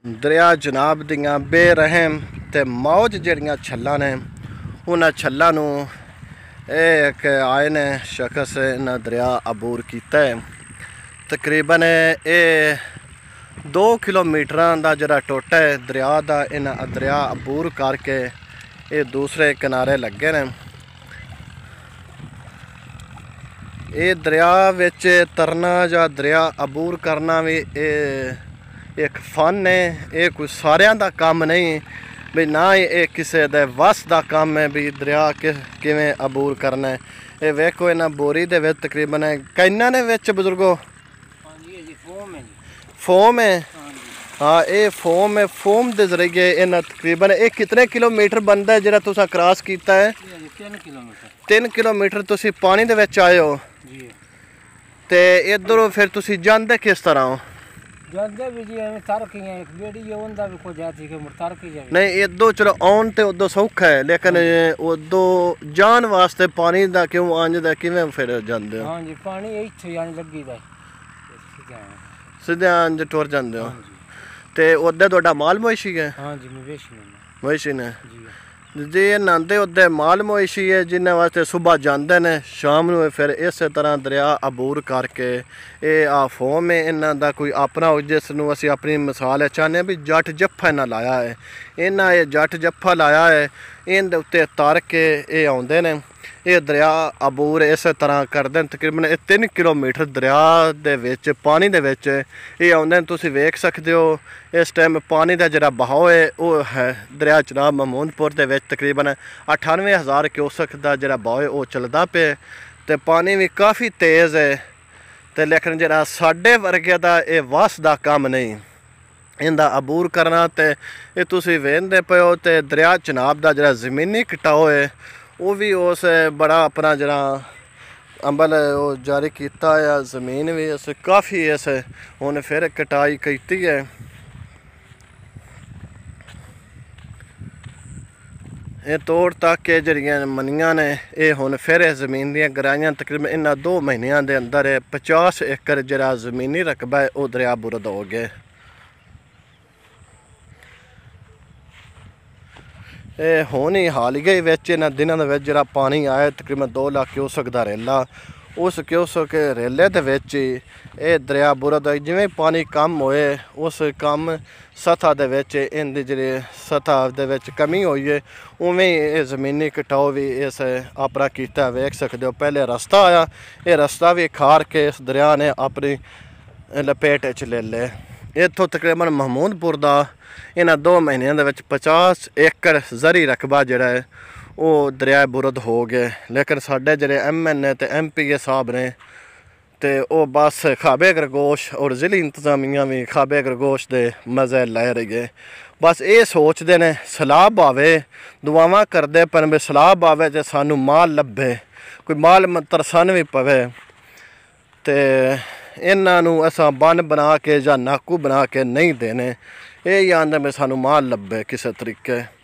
दरिया जनाब दियां बेरहम ते मौज जड़ियां छल्लां ने उन्हां छल्लां नूं एक आए ने शख्स इन्हां दरिया अबूर कीता है। तकरीबन ये 2 किलोमीटर का जरा टोटा है दरिया का। इन्हां दरिया अबूर करके ये दूसरे किनारे लगे ने। ये दरिया विच तरना या दरिया अबूर करना भी एक फन है। ये कोई सारियां दा काम नहीं भी, ना ये किसी दे वस दा काम है भी दरिया किवें अबूर करना है। ये वेखो इन्हां बोरी दे विच तकरीबन किन्ना ने विच बुजुर्गो फोम है। हाँ ये फोम है। फोम के जरिए इन्हां तकरीबन ये कितने किलोमीटर बनता है जिहड़ा तुसां क्रॉस कीता है? 3 किलोमीटर तुसीं पानी दे विच आए हो ते इधरों फिर तुसीं जांदे किस तरह हो? नहीं इदो चलो आउन तो उदो सौखा है, लेकिन उदो जान वास्ते पानी का क्यों आंजदा किवें फिर जांदे हो? हां जी पानी इत्थे आन लगी दा सीधे आंज टुर जांदे हो ते उदे तुहाडा माल मवेशी है? हां जी मवेशी ने जी नहांदे उदे माल मवेशी है जिन्हें वास्ते सुबह जाते हैं शाम को फिर इस तरह दरिया अबूर करके ये आ फोम है। इन्हों का कोई अपना जिसनों असी अपनी मिसाल चाहते भी जट जफ्फा इन्हें लाया है। इन्हें ये जट जफ्फा लाया है, इन उत्ते तर के ये आते हैं। ये दरिया अबूर इस तरह करते हैं। तकरीबन 3 किलोमीटर दरिया दे विच पानी दे विच ये आते हैं। तुसीं वेख सकते हो इस टाइम पानी का जिहड़ा बहाव है वो है दरिया जनाब महमूदपुर दे विच तकरीबन 98,000 क्यूसेक का जिहड़ा बहाव है वो चलदा पे ते पानी भी काफ़ी तेज़ है। तो लेकिन जिहड़ा साडे वर्गे दा ये वस दा काम नहीं इनका अबूर करना। तो ये तुसीं वेखदे पे हो ते दरिया जनाब का जिहड़ा ज़मीनी कटाव है वो भी उस बड़ा अपना जरा अमल वो जारी किया है। ज़मीन भी उस काफ़ी इस हुण फिर कटाई की है। ये तोड़ तक के जड़ियाँ मनियां ने ये हुण फिर ज़मीन दियां गराइयां तकरीबन इन्हां 2 महीनों के अंदर 50 एकड़ जरा ज़मीनी रकबा है वो दरिया बुरद हो गए। ये हुण ही हालिया विच इन्हां दिनां दे विच जिहड़ा पानी आया तकरीबन 2 लाख क्यूसेक दा रेला उस क्यूसेक रेले दे विच ये दरिया बुरद जिवें पानी कम होए उस कम सतह दे विच इनदी जिहड़ी सतह दे विच कमी होई है उवें ही ज़मीनी कटाव भी इस अपना कीता वेख सकते हो। पहले रस्ता आया ये रस्ता भी खार के इस दरिया ने अपनी लपेट च ले ले। इत्थों तकरीबन महमूदपुर का इन्हां 2 महीनों के 50 एकड़ ज़री रकबा जिहड़ा है वो दरिया बुरद हो गए। लेकिन साडे जिहड़े MN ते MPA साहब ने ते वो बस खाबे खरगोश और ज़िली इंतजामिया भी खाबे खरगोश के मज़े लै रही है। बस ये सोचते हैं सैलाब आवे, दुआवां करते पर भी सैलाब आवे तो सानू माल लभे, कोई माल तरसन भी पवे तो इन्हों असा बन बना के या नाकू बना के नहीं देने। ये आंदे में सानू माल लभे किसी तरीके।